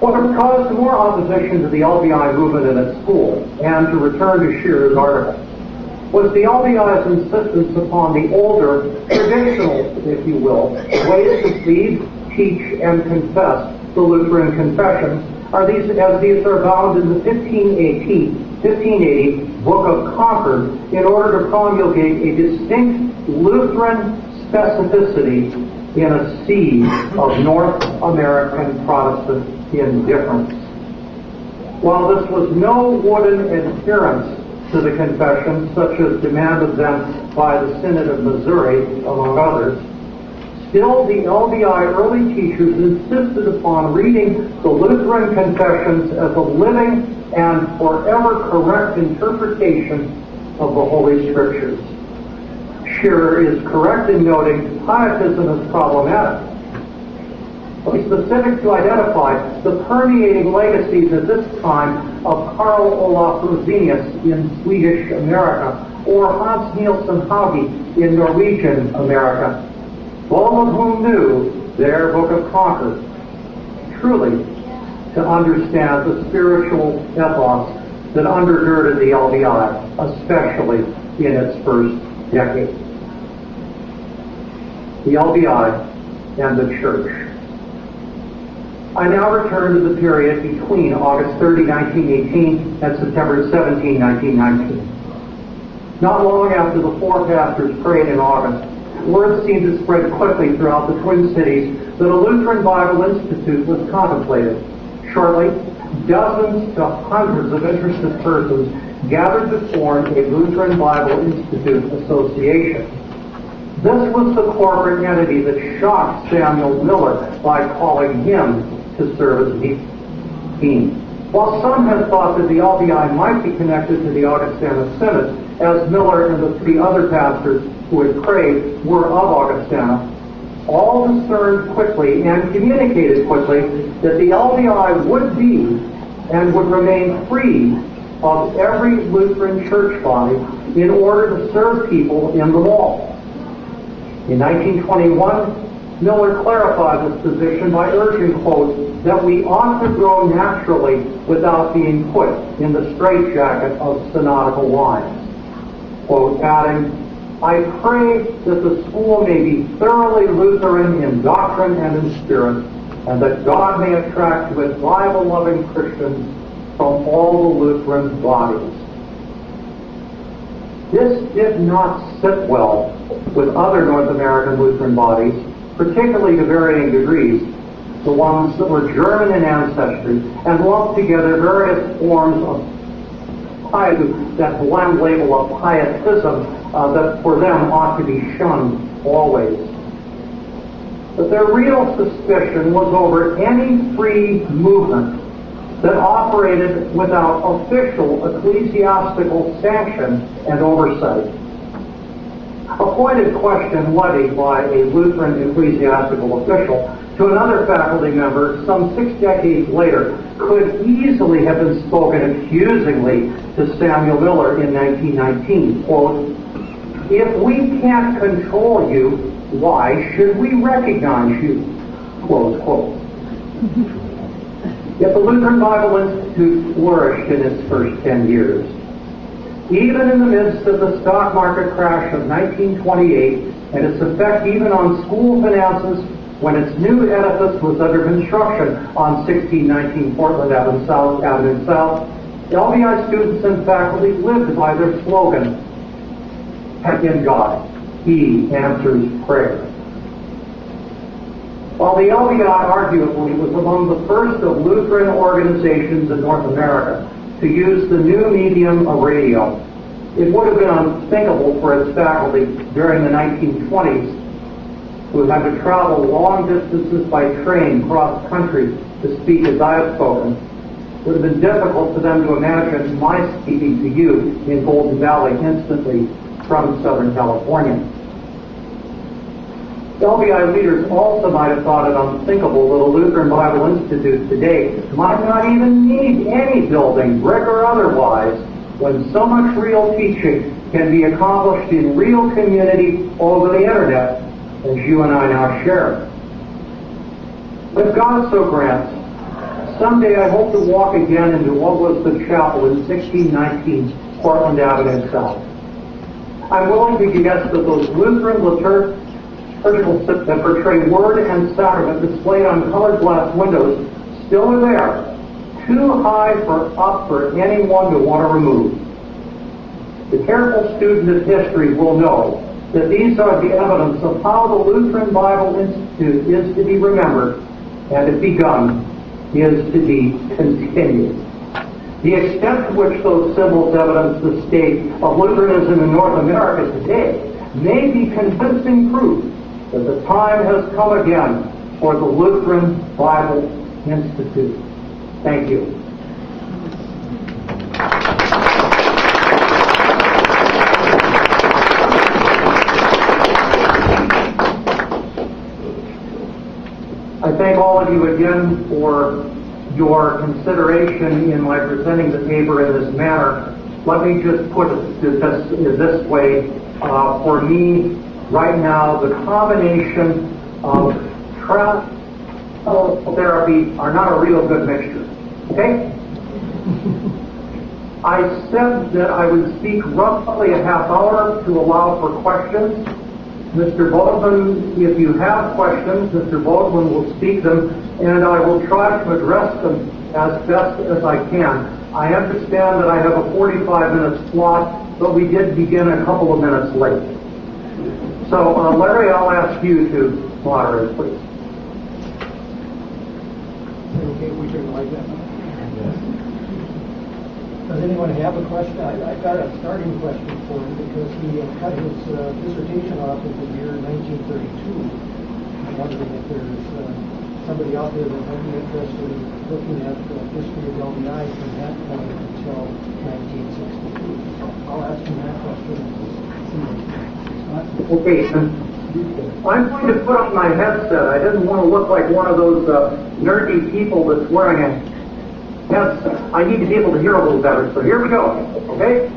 What has caused more opposition to the LBI movement in its school, and to return to Shearer's article, was the LBI's insistence upon the older, traditional, if you will, ways to lead, teach, and confess the Lutheran confessions, as these are bound in the 1580 Book of Concord, in order to promulgate a distinct Lutheran specificity in a sea of North American Protestant indifference. While this was no wooden adherence to the confession, such as demanded them by the Synod of Missouri, among others, still the LBI early teachers insisted upon reading the Lutheran confessions as a living and forever correct interpretation of the Holy Scriptures. Shearer is correct in noting pietism is problematic. It's specific to identify the permeating legacies at this time of Karl Olaf Rosenius in Swedish America, or Hans Nielsen Hauge in Norwegian America, all of whom knew their Book of Concord, truly to understand the spiritual ethos that undergirded the LBI, especially in its first decade. The LBI and the Church. I now return to the period between August 30, 1918 and September 17, 1919. Not long after the four pastors prayed in August, word seemed to spread quickly throughout the Twin Cities that a Lutheran Bible Institute was contemplated. Shortly, dozens to hundreds of interested persons gathered to form a Lutheran Bible Institute Association. This was the corporate entity that shocked Samuel Miller by calling him to serve as dean. While some had thought that the LBI might be connected to the Augustana Synod, as Miller and the three other pastors who had prayed were of Augustana, all discerned quickly and communicated quickly that the LBI would be and would remain free of every Lutheran church body in order to serve people in them all. In 1921, Miller clarified this position by urging, quote, that we ought to grow naturally without being put in the straitjacket of synodical lines. Quote, adding, I pray that the school may be thoroughly Lutheran in doctrine and in spirit, and that God may attract to it Bible-loving Christians from all the Lutheran bodies. This did not sit well with other North American Lutheran bodies, particularly to varying degrees, the ones that were German in ancestry, and lumped together various forms of piety, that blend label of pietism that for them ought to be shunned always. But their real suspicion was over any free movement that operated without official ecclesiastical sanction and oversight. A pointed question levied by a Lutheran ecclesiastical official to another faculty member some 6 decades later could easily have been spoken accusingly to Samuel Miller in 1919. Quote, if we can't control you, why should we recognize you? Close quote. Yet the Lutheran Bible Institute flourished in its first 10 years. Even in the midst of the stock market crash of 1928 and its effect even on school finances when its new edifice was under construction on 1619 Portland Avenue South, LBI students and faculty lived by their slogan, in God, He answers prayer. While the LBI arguably was among the first of Lutheran organizations in North America to use the new medium of radio, it would have been unthinkable for its faculty during the 1920s who had to travel long distances by train across country to speak as I have spoken. It would have been difficult for them to imagine my speaking to you in Golden Valley instantly from Southern California. LBI leaders also might have thought it unthinkable that a Lutheran Bible Institute today might not even need any building, brick or otherwise, when so much real teaching can be accomplished in real community over the internet, as you and I now share. If God so grants, someday I hope to walk again into what was the chapel in 1619 Portland Avenue South. I'm willing to guess that those Lutheran liturgical symbols that portray word and sacrament displayed on colored glass windows still are there, too high for anyone to want to remove. The careful student of history will know that these are the evidence of how the Lutheran Bible Institute is to be remembered, and if begun, is to be continued. The extent to which those symbols evidence the state of Lutheranism in North America today may be convincing proof that the time has come again for the Lutheran Bible Institute. Thank you. I thank all of you again for your consideration in my presenting the paper in this manner. Let me just put it this way. For me, right now, the combination of therapy are not a real good mixture. Okay? I said that I would speak roughly a half hour to allow for questions. Mr. Baldwin, if you have questions, Mr. Baldwin will speak them, and I will try to address them as best as I can. I understand that I have a 45-minute slot, but we did begin a couple of minutes late. So, Larry, I'll ask you to moderate, please. Okay, we can like that. Does anyone have a question? I've got a starting question for him because he cut his dissertation off in the year 1932. I'm wondering if there's somebody out there that might be interested in looking at the history of LBI from that point until 1962. So I'll ask him that question. Okay, I'm going to put on my headset. I didn't want to look like one of those nerdy people that's wearing a headset. I need to be able to hear a little better, so here we go, okay?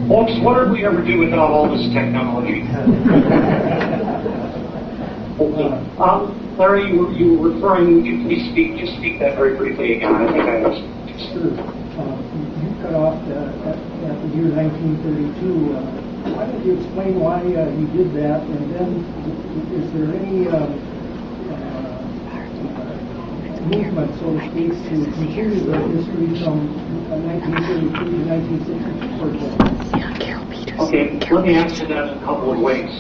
Folks, what did we ever do without all this technology? Larry, you were referring, just speak that very briefly again. I think I understood. Sure. You cut off at the year 1932. Why don't you explain why you did that, and then is there any movement, so to speak, to continue the history from 1932 to 1960, for example? Okay, let me answer that in a couple of ways.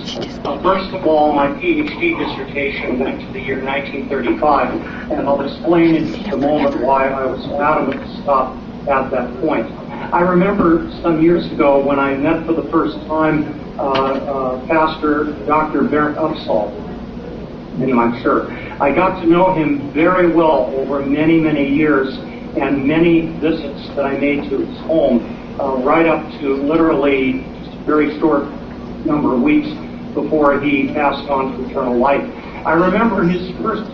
First of all, my PhD dissertation went to the year 1935, and I'll explain in just a moment why I was adamant to stop at that point. I remember some years ago when I met for the first time Pastor Dr. Bernd Upsall, I'm sure. I got to know him very well over many, many years and many visits that I made to his home, right up to literally just a very short number of weeks before he passed on to eternal life. I remember his first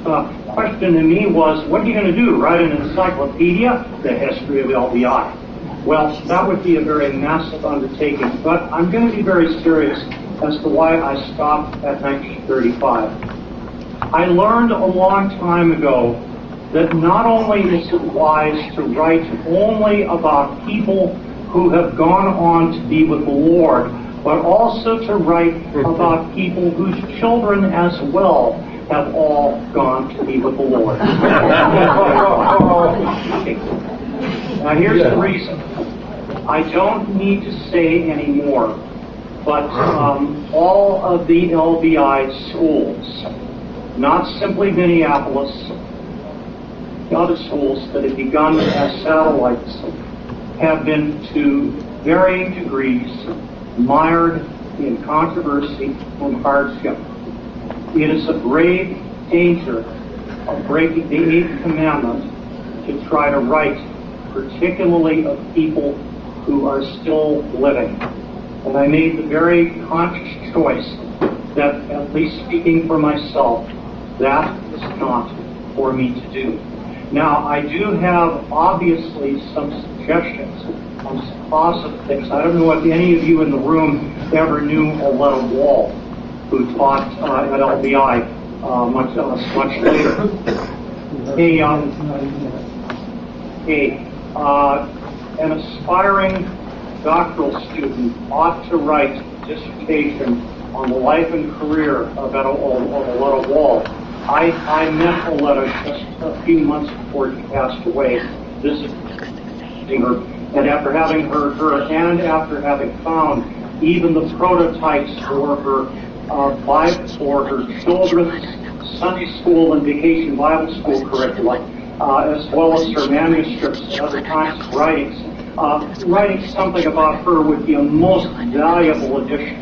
question to me was, what are you going to do, write an encyclopedia? The history of LBI. Well, that would be a very massive undertaking, but I'm going to be very serious as to why I stopped at 1935. I learned a long time ago that not only is it wise to write only about people who have gone on to be with the Lord, but also to write about people whose children as well have all gone to be with the Lord. Now here's the reason. I don't need to say any more, but all of the LBI schools, not simply Minneapolis, the other schools that have begun as satellites, have been to varying degrees mired in controversy and hardship. It is a grave danger of breaking the 8th commandment to try to write particularly of people who are still living. And I made the very conscious choice that, at least speaking for myself, that is not for me to do. Now, I do have obviously some suggestions on some positive things. I don't know if any of you in the room ever knew Aletta Wall, who taught at LBI much later. An aspiring doctoral student ought to write a dissertation on the life and career of Aletta Wall. I met Aletta just a few months before she passed away, visiting her, and after having heard her and after having found even the prototypes for her children's Sunday school and vacation Bible school curricula, as well as her manuscripts and other kinds of writings, writing something about her would be a most valuable addition,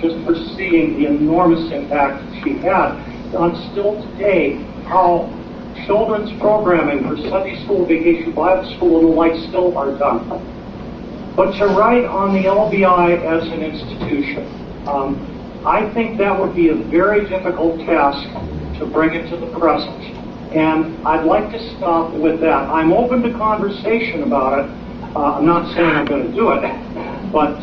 just for seeing the enormous impact that she had on still today, how children's programming for Sunday school, vacation Bible school, and the like still are done. But to write on the LBI as an institution, I think that would be a very difficult task to bring it to the present. And I'd like to stop with that. I'm open to conversation about it. I'm not saying I'm going to do it, but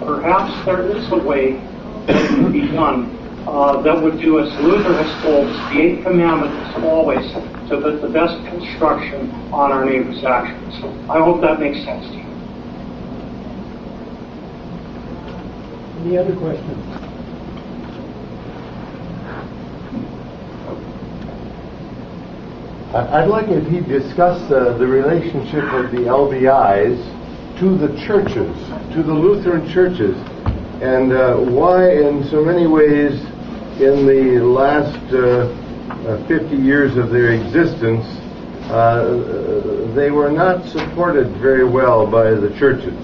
perhaps there is a way that it can be done that would do as Luther has told us, the eighth commandment is always to put the best construction on our neighbor's actions. I hope that makes sense to you. Any other questions? I'd like if he'd discuss the relationship of the LBIs to the churches, to the Lutheran churches, and why in so many ways in the last 50 years of their existence they were not supported very well by the churches.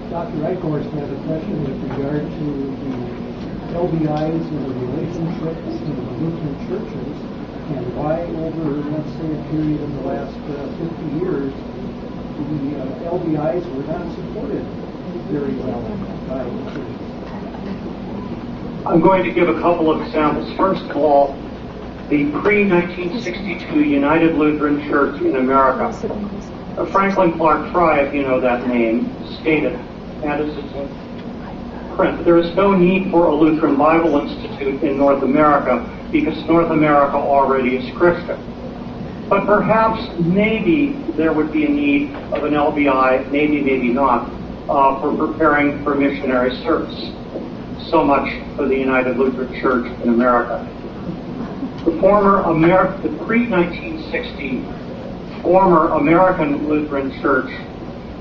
Dr. Eichhorst has a question with regard to the LBIs and the relationship to the Lutheran churches, and why over, let's say, a period in the last 50 years, the LBIs were not supported very well by the churches. I'm going to give a couple of examples. First of all, the pre-1962 United Lutheran Church in America. Franklin Clark Fry, if you know that name, stated, and it's in print, there is no need for a Lutheran Bible Institute in North America because North America already is Christian. But perhaps, maybe, there would be a need of an LBI, maybe not, for preparing for missionary service. So much for the United Lutheran Church in America. The pre-1960 former American Lutheran Church,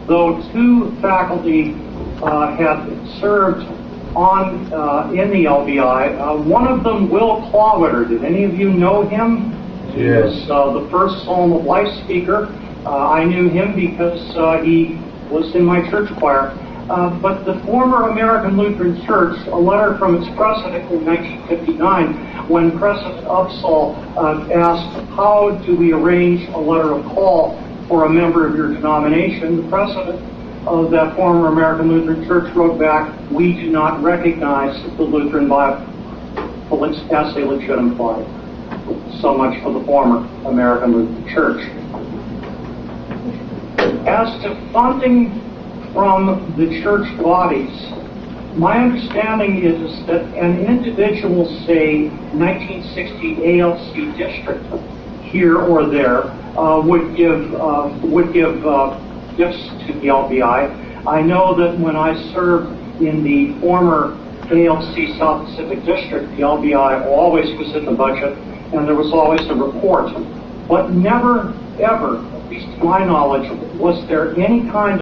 though two faculty had served in the LBI, one of them, Will Clawwitter. Did any of you know him? Yes. He was the first Psalm of Life speaker. I knew him because he was in my church choir. But the former American Lutheran Church, a letter from its president in 1959, when President Upsall asked, how do we arrange a letter of call for a member of your denomination, the president of that former American Lutheran Church wrote back, we do not recognize the Lutheran Bible as a legitimate body. So much for the former American Lutheran Church. As to funding from the church bodies, my understanding is that an individual, say, 1960 ALC district here or there would give gifts to the LBI. I know that when I served in the former ALC South Pacific District, the LBI always was in the budget, and there was always a report. But never, ever, at least to my knowledge, was there any kind